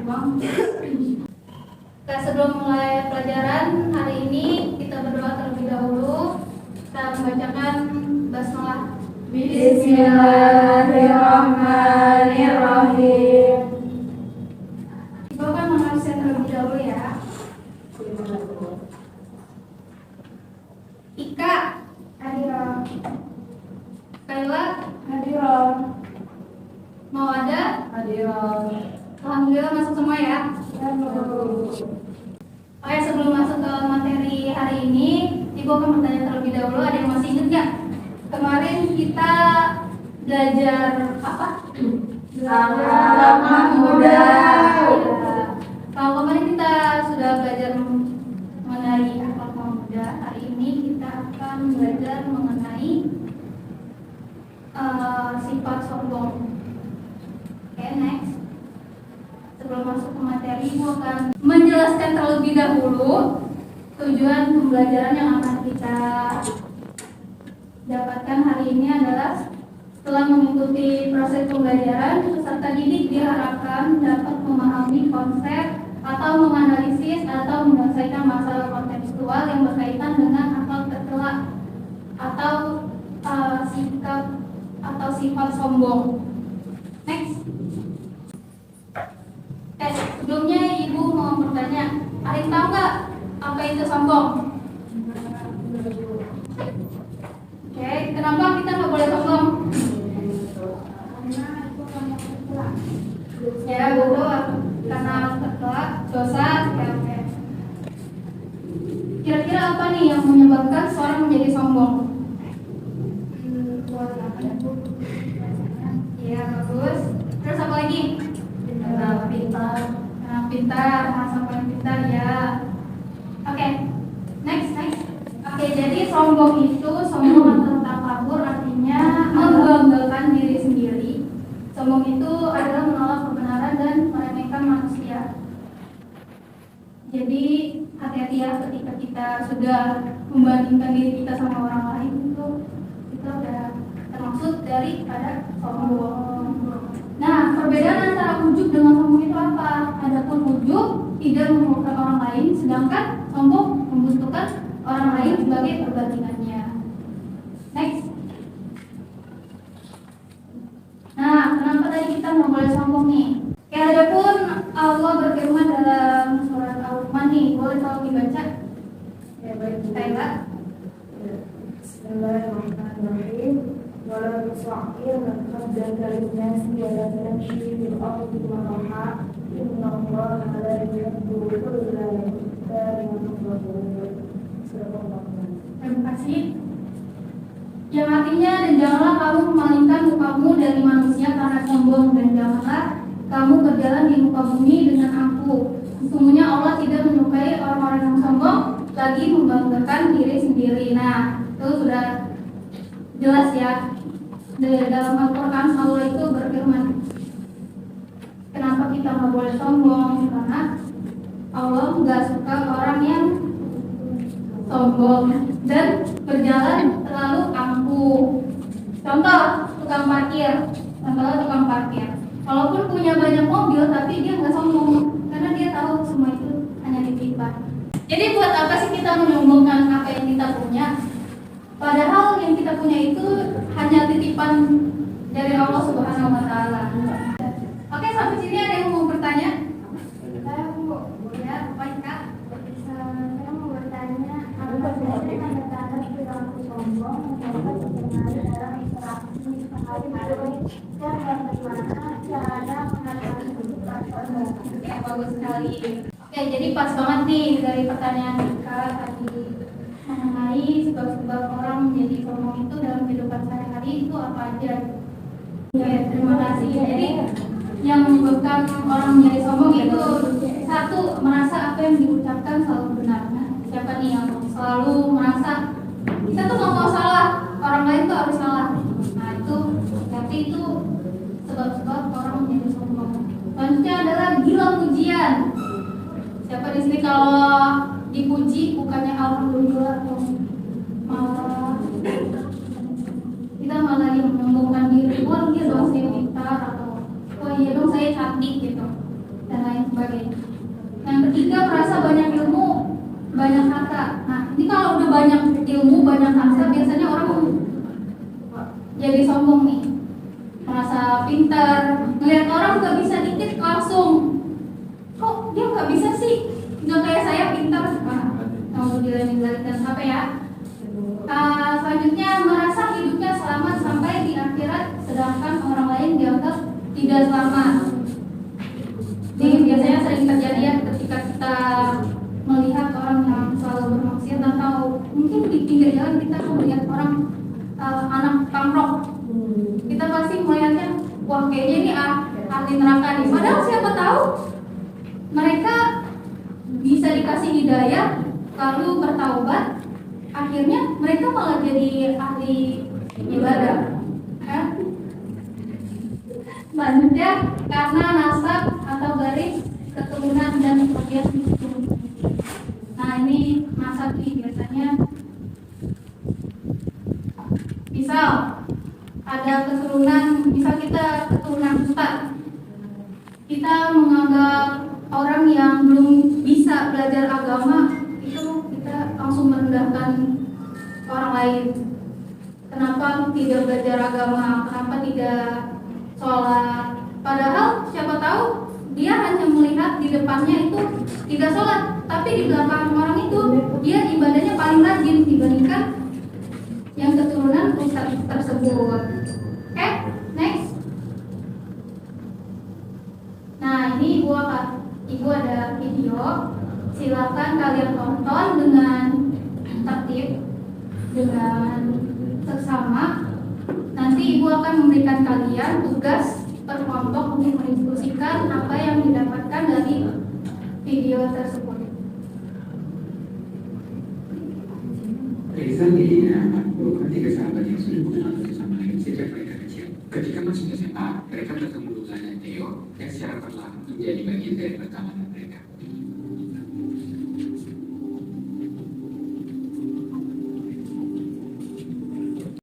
Bang. Oke, sebelum mulai pelajaran hari ini kita berdoa terlebih dahulu. Kita membacakan basmalah. Bismillahirrahmanirrahim. Ibu kan mengabsen terlebih dahulu ya. Ika Hadirah. Kayla Hadirah. mau ada. Hadirah. Alhamdulillah masuk semua ya. Oke, sebelum masuk ke materi hari ini, Ibu akan bertanya terlebih dahulu. Ada yang masih ingat nggak? Kemarin kita belajar apa? Selamat Muda. Ya. Kalau kemarin kita sudah belajar mengenai akhlak muda, hari ini kita akan belajar mengenai sifat sombong. Oke, next. Sebelum masuk ke materi, Ibu akan menjelaskan terlebih dahulu tujuan pembelajaran yang akan kita dapatkan hari ini adalah setelah mengikuti proses pembelajaran, peserta didik diharapkan dapat memahami konsep atau menganalisis atau menyelesaikan masalah kontekstual yang berkaitan dengan akhlak tercela atau sikap atau sifat sombong. Next. Sebelumnya Ibu mau bertanya, ada yang tahu nggak apa itu sombong? Oke, kenapa kita nggak boleh sombong? Ya, betul. Karena tercela dosa. Oke. Kira-kira apa nih yang menyebabkan seorang menjadi sombong? Iya, bagus. Terus apa lagi? Pintar, masa paling pintar ya. Oke, next. Oke, jadi sombong atau takabur artinya membanggakan diri sendiri. Sombong itu adalah menolak kebenaran dan meremehkan manusia. Jadi hati-hati ya ketika kita sudah membandingkan diri kita sama orang lain, itu udah termaksud daripada sombong. Nah, perbedaan antara ujub dengan sombong itu apa? Adapun ujub tidak memuliakan orang lain, sedangkan sombong membutuhkan orang lain sebagai perbandingannya. Next. Nah, kenapa tadi kita nggak boleh sombong nih? Ya, adapun Allah berfirman dalam surat Al-Luqman nih, boleh tolong dibaca? Ya, baik. Kayla. Bismillahirrahmanirrahim. Wala tusa'ir khadaka lin-nasi wa la tamshi fil ardi maraha. Innallaha la yuhibbu kulla mukhtalin fakhur. Terima kasih. Yang artinya, dan janganlah kamu memalingkan mukamu dari manusia karena sombong, dan janganlah kamu berjalan di muka bumi dengan angkuh. Sesungguhnya Allah tidak menyukai orang-orang yang sombong lagi membanggakan diri sendiri. Nah, itu sudah jelas ya. Dalam Al-Quran Allah itu berfirman, kenapa kita nggak boleh sombong? Karena Allah nggak suka orang yang sombong dan berjalan terlalu angkuh. Contoh tukang parkir. Walaupun punya banyak mobil, tapi dia nggak sombong karena dia tahu semua itu hanya titipan. Jadi buat apa sih kita menyombongkan apa yang kita punya? Padahal yang kita punya itu hanya titipan dari Allah Subhanahu wa Ta'ala. Oke, sampai sini ada yang mau bertanya? Saya mau, ya, baik Kak. Saya mau bertanya, apa saja tanda-tanda perilaku sombong yang dapat dikenali dalam interaksi sehari-hari dan bagaimana cara mengatasi sifat sombong? Ya, bagus sekali. Oke, jadi pas banget nih dari pertanyaan Kak tadi mengenai sebab-sebab orang menjadi sombong itu dalam kehidupan sehari-hari itu apa aja? Ya, terima kasih. Jadi yang menyebabkan orang menjadi sombong itu satu, merasa apa yang diucapkan selalu benar. Nah, siapa nih yang selalu merasa kita tuh nggak mau salah, orang lain tuh harus salah? Nah, itu berarti itu sebab-sebab orang menjadi sombong. Selanjutnya adalah gila pujian. Siapa di sini kalau dipuji bukannya alhamdulillah atau malah kita malah yang menyombongkan diri, wah dia dong saya pintar, atau wah iya dong saya cantik gitu, dan lain sebagainya. sebagainya. Yang ketiga, merasa banyak ilmu, banyak harta. Nah, ini kalau udah banyak ilmu, banyak harta, biasanya orang jadi sombong nih, merasa pintar. Ngeliat orang nggak bisa dikit langsung, kok dia nggak bisa sih, nggak kayak saya pintar. Mau dilari-larikan apa ya? Selanjutnya, merasa hidupnya selamat sampai di akhirat, sedangkan orang lain dianggap tidak selamat. Ini biasanya sering terjadi ya ketika kita melihat orang yang selalu bermaksiat, atau mungkin di pinggir jalan kita melihat orang anak pamrok. Kita pasti melihatnya, wah kayaknya ini ahli neraka nih. Padahal siapa tahu mereka bisa dikasih hidayah lalu bertaubat, akhirnya mereka malah jadi ahli ibadah. Selanjutnya, karena nasab atau garis keturunan dan kemudian hukum. Nah, ini nasab nih biasanya. Misal ada keturunan, misal kita keturunan ustaz, kita menganggap orang yang belum bisa belajar agama itu kita langsung merendahkan orang lain. Kenapa tidak belajar agama? Kenapa tidak sholat? Padahal siapa tahu dia hanya melihat di depannya itu tidak sholat, tapi di belakang orang itu dia ibadahnya paling rajin dibandingkan yang keturunan ustaz tersebut. Oke, next. Nah, ini ibu ada video, silakan kalian tonton dengan tertib, dengan seksama. Nanti ibu akan memberikan kalian tugas per kelompok untuk mendiskusikan apa yang didapatkan dari video tersebut. Rizal ini merupakan 3 sahabat yang sudah mengenal satu sama lain sejak mereka kecil. Ketika masuk SMA, mereka bertemu Lula dan Theo yang secara perlahan menjadi bagian dari pertemanan mereka.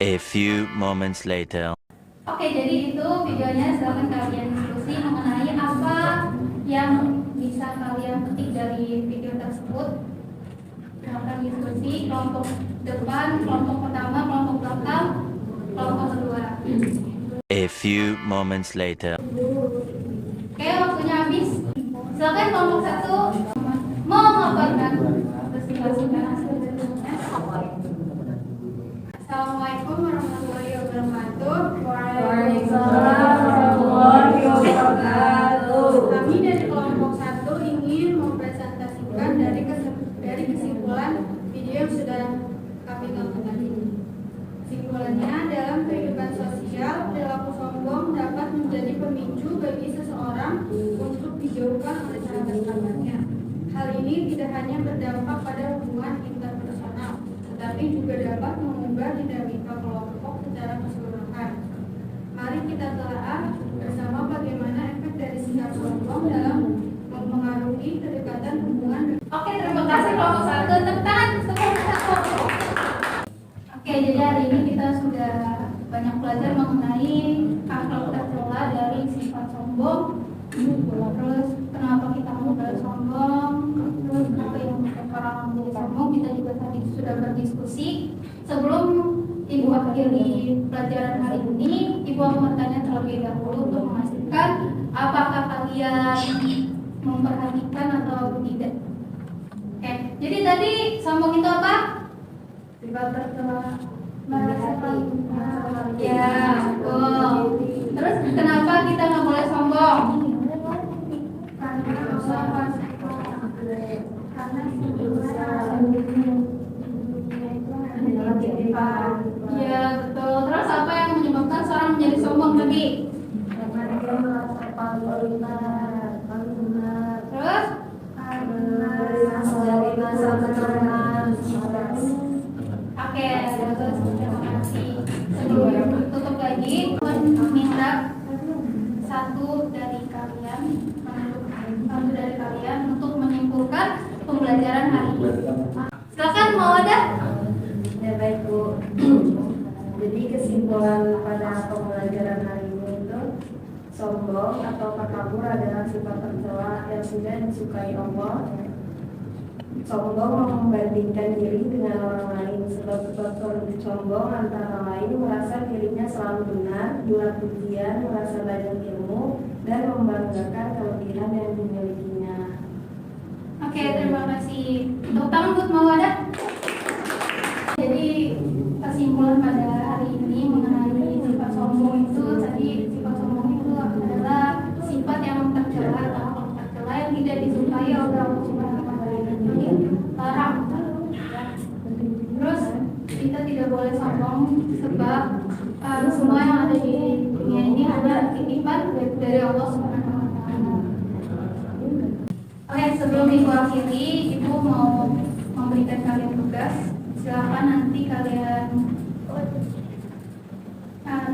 A few moments later. Oke, jadi itu videonya. Silakan kalian diskusi mengenai apa yang bisa kalian petik dari video tersebut. Silakan diskusi kelompok depan, kelompok pertama, kelompok belakang, kelompok kedua. A few moments later. Oke, waktunya habis. Silakan kelompok 1 memaparkan presentasinya. Assalamualaikum warahmatullahi wabarakatuh. Waalaikumsalam warahmatullahi wabarakatuh. Kami dari kelompok 1 ingin mempresentasikan dari kesimpulan video yang sudah kami tonton tadi. Kesimpulannya, dalam kehidupan sosial, perilaku sombong dapat menjadi pemicu bagi seseorang untuk dijauhkan oleh sahabat-sahabatnya. Hal ini tidak hanya berdampak pada hubungan interpersonal, tetapi juga dapat mengubah dinamika kelompok secara keseluruhan. Mari kita telaah bersama bagaimana efek dari sikap sombong dalam mempengaruhi kedekatan hubungan. Oke, terima kasih kelompok 1. Tepuk tangan untuk Oke, jadi hari ini kita sudah banyak belajar mengenai akhlak tercela dari sifat sombong. Terus kenapa kita mudah sombong, terus apa yang membuat orang menjadi sombong. Kita juga tadi sudah berdiskusi. Sebelum ibu akhiri pelajaran hari ini, ibu akan bertanya terlebih dahulu untuk memastikan apakah kalian memperhatikan atau tidak. Oke, jadi tadi sombong itu apa? Sifat tercela Ya, betul. Terus kenapa kita nggak boleh sombong? Iya, betul. Terus apa yang menyebabkan seorang menjadi sombong tadi? Terus? Oke, terus terima kasih. Sebelum tutup lagi, minta satu dari kalian untuk menyimpulkan pembelajaran hari ini. Silakan, mau ada? Ya baik Bu. Jadi kesimpulan pada pembelajaran hari ini itu sombong atau takabur adalah sifat tercela yang yang sudah disukai Allah. Sombong membandingkan diri dengan orang lain, sebab sombong antara lain merasa dirinya selalu benar, gila pujian, merasa banyak ilmu, dan membanggakan kelebihan yang dimilikinya. Oke, terima kasih. Tepuk tangan buat Mawada. Jadi kesimpulan pada hari ini mengenai sifat sombong itu tadi, sifat sombong itu adalah sifat yang tercela atau tercela yang tidak disukai oleh Allah Subhanahu wa Ta'ala. Larang. Terus kita tidak boleh sombong sebab semua yang ada di dunia ini adalah titipan dari Allah Subhanahu wa Ta'ala. Oke, sebelum Ibu akhiri, Ibu mau memberikan kalian tugas. Silakan nanti kalian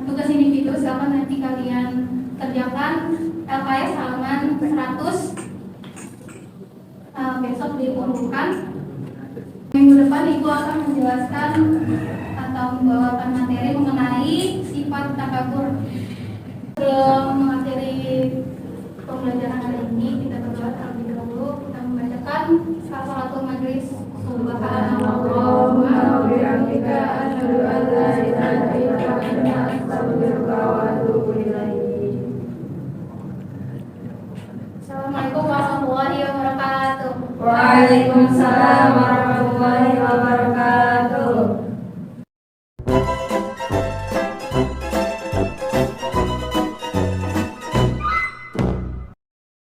tugas individu, silakan nanti kalian kerjakan LKS halaman 100. Besok dikumpulkan. Minggu depan Ibu akan menjelaskan atau membawakan materi mengenai sifat takabur. Sebelum mengakhiri pembelajaran hari ini, kita berdoa terlebih dahulu. Kita membacakan Shalatul Majlis. Subhanallahumma wa bihamdika asyhadu an la ilaha illa anta astaghfiruka wa atubu ilaik. Assalamualaikum warahmatullahi wabarakatuh. Waalaikumsalam warahmatullahi